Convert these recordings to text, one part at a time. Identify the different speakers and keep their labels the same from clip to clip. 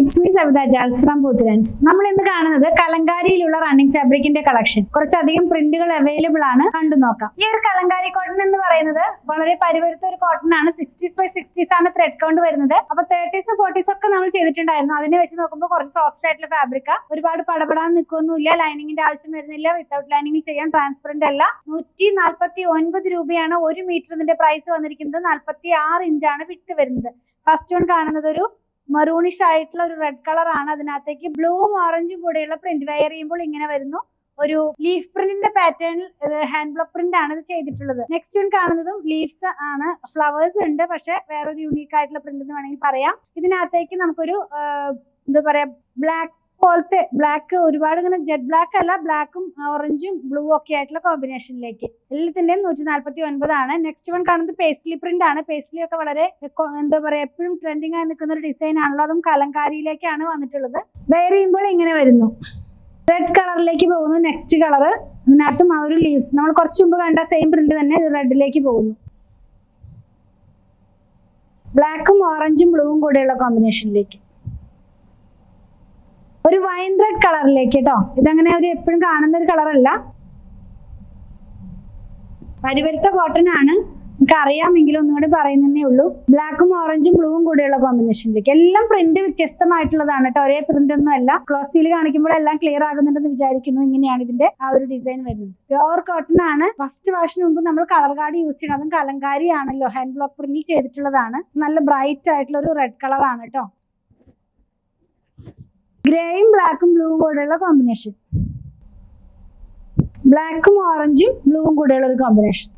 Speaker 1: It's me Savitha ജാൾസ് from പൂത്തിരൻസ്. നമ്മൾ ഇന്ന് കാണുന്നത് കലങ്കാരിയിലുള്ള റണ്ണിങ് ഫാബ്രിക്കിന്റെ കളക്ഷൻ. കുറച്ചധികം പ്രിന്റുകൾ അവൈലബിൾ ആണ്, കണ്ടു നോക്കാം. ഈ ഒരു കലങ്കാരി കോട്ടൺ എന്ന് പറയുന്നത് വളരെ പരിവരുത്ത ഒരു കോട്ടൺ ആണ്. 60s by 60s ആണ് ത്രെഡ് കൗണ്ട് വരുന്നത്. അപ്പൊ 30s 40s ഒക്കെ നമ്മൾ ചെയ്തിട്ടുണ്ടായിരുന്നു. അതിനെ വെച്ച് നോക്കുമ്പോൾ കുറച്ച് സോഫ്റ്റ് ആയിട്ടുള്ള ഫാബ്രിക്, ഒരുപാട് പടപെടാൻ നിൽക്കൊന്നുമില്ല, ലൈനിങ്ങിന്റെ ആവശ്യം വരുന്നില്ല, വിത്തൗട്ട് ലൈനിങ് ചെയ്യാൻ, ട്രാൻസ്പെറന്റ് അല്ല. 149 രൂപയാണ് ഒരു മീറ്റർ. ഇതിന്റെ പ്രൈസ് വന്നിരിക്കുന്നത് 46 ഇഞ്ചാണ് വിട്ട് വരുന്നത്. ഫസ്റ്റ് വൺ കാണുന്നത് ഒരു മറൂണിഷ് ആയിട്ടുള്ള ഒരു റെഡ് കളർ ആണ്. അതിനകത്തേക്ക് ബ്ലൂവും ഓറഞ്ചും കൂടെയുള്ള പ്രിന്റ്. വെയർ ചെയ്യുമ്പോൾ ഇങ്ങനെ വരുന്നു. ഒരു ലീഫ് പ്രിന്റിന്റെ പാറ്റേൺ, ഹാൻഡ് ബ്ലോക്ക് പ്രിന്റ് ആണ് ഇത് ചെയ്തിട്ടുള്ളത്. നെക്സ്റ്റ് വൺ കാണുന്നതും ലീവ്സ് ആണ്, ഫ്ലവേഴ്സ് ഉണ്ട്, പക്ഷെ വേറൊരു യൂണീക്ക് ആയിട്ടുള്ള പ്രിന്റ് എന്ന് വേണമെങ്കിൽ പറയാം. ഇതിനകത്തേക്ക് നമുക്കൊരു എന്താ പറയാ, ബ്ലാക്ക് പോലത്തെ, ബ്ലാക്ക് ഒരുപാട് ഇങ്ങനെ ജെറ്റ് ബ്ലാക്ക് അല്ല, ബ്ലാക്കും ഓറഞ്ചും ബ്ലൂ ഒക്കെ ആയിട്ടുള്ള കോമ്പിനേഷനിലേക്ക്. എല്ലാത്തിന്റെയും 149 ആണ്. നെക്സ്റ്റ് വൺ കാണുന്നത് പേസ്ലി പ്രിന്റ് ആണ്. പേസ്ലി ഒക്കെ വളരെ എന്താ പറയാ, എപ്പോഴും ട്രെൻഡിങ് ആയി നിൽക്കുന്ന ഒരു ഡിസൈൻ ആണല്ലോ. അതും കലങ്കാരിയിലേക്കാണ് വന്നിട്ടുള്ളത്. വെയർ ചെയ്യുമ്പോൾ ഇങ്ങനെ വരുന്നു. റെഡ് കളറിലേക്ക് പോകുന്നു. നെക്സ്റ്റ് കളർ, ഇതിനകത്തും ആ ഒരു ലീവ്സ്, നമ്മൾ കുറച്ച് മുമ്പ് കണ്ട സെയിം പ്രിന്റ് തന്നെ റെഡിലേക്ക് പോകുന്നു. ബ്ലാക്കും ഓറഞ്ചും ബ്ലൂവും കൂടെയുള്ള കോമ്പിനേഷനിലേക്ക്. ഒരു വൈൻ റെഡ് കളറിലേക്ക് കേട്ടോ. ഇതങ്ങനെ ഒരു എപ്പോഴും കാണുന്ന ഒരു കളറല്ല, പരിവരുത്ത കോട്ടൺ ആണ്. നമുക്ക് അറിയാമെങ്കിലും ഒന്നുകൂടി പറയുന്നതേ ഉള്ളൂ. ബ്ലാക്കും ഓറഞ്ചും ബ്ലൂവും കൂടെയുള്ള കോമ്പിനേഷനിലേക്ക്. എല്ലാം പ്രിന്റ് വ്യത്യസ്തമായിട്ടുള്ളതാണ് കേട്ടോ, ഒരേ പ്രിന്റ് ഒന്നും അല്ല. ക്ലോസിൽ കാണിക്കുമ്പോൾ എല്ലാം ക്ലിയർ ആകുന്നുണ്ടെന്ന് വിചാരിക്കുന്നു. ഇങ്ങനെയാണ് ഇതിന്റെ ആ ഒരു ഡിസൈൻ വരുന്നത്. പ്യോർ കോട്ടൺ ആണ്. ഫസ്റ്റ് വാഷിന് മുമ്പ് നമ്മൾ കളർ കാർഡ് യൂസ് ചെയ്യണം. അതും കലങ്കാരി ആണല്ലോ, ഹാൻഡ് ബ്ലോക്ക് പ്രിന്റിൽ ചെയ്തിട്ടുള്ളതാണ്. നല്ല ബ്രൈറ്റ് ആയിട്ടുള്ള ഒരു റെഡ് കളർ ആണ് കേട്ടോ. ഗ്രേയും ബ്ലാക്കും ബ്ലൂവും കൂടെയുള്ള കോമ്പിനേഷൻ. ബ്ലാക്കും ഓറഞ്ചും ബ്ലൂവും കൂടെയുള്ള ഒരു കോമ്പിനേഷൻ.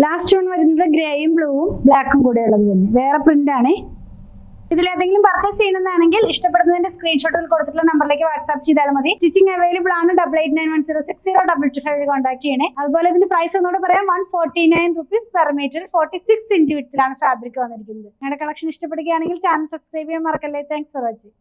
Speaker 1: ലാസ്റ്റ് വൺ വരുന്നത് ഗ്രേയും ബ്ലൂവും ബ്ലാക്കും കൂടെയുള്ളത് തന്നെ. വേറെ പ്രിന്റ് ആണ്. ഇതിലേതെങ്കിലും പർച്ചേസ് ചെയ്യണമെന്നാണെങ്കിൽ ഇഷ്ടപ്പെടുന്നതിന്റെ സ്ക്രീൻഷോട്ടിൽ കൊടുത്തിട്ടുള്ള നമ്പറിലേക്ക് വാട്സ്ആപ്പ് ചെയ്താൽ മതി. സ്റ്റിച്ചിങ് അവൈലബിൾ ആണ്. 8891060222 കോൺടാക്ട് ചെയ്യണേ. അതുപോലെ ഇതിന്റെ പ്രൈസ് ഒന്നുകൂടെ പറയാം. 149 rupees പെർ മീറ്റർ. 46 ഇഞ്ച് വിട്ടിലാണ് ഫാബ്രിക് വന്നിരിക്കുന്നത്. ഞങ്ങളുടെ കളക്ഷൻ ഇഷ്ടപ്പെടുകയാണെങ്കിൽ ചാനൽ സബ്സ്ക്രൈബ് ചെയ്യാൻ മറക്കല്ലേ. Thanks for watching.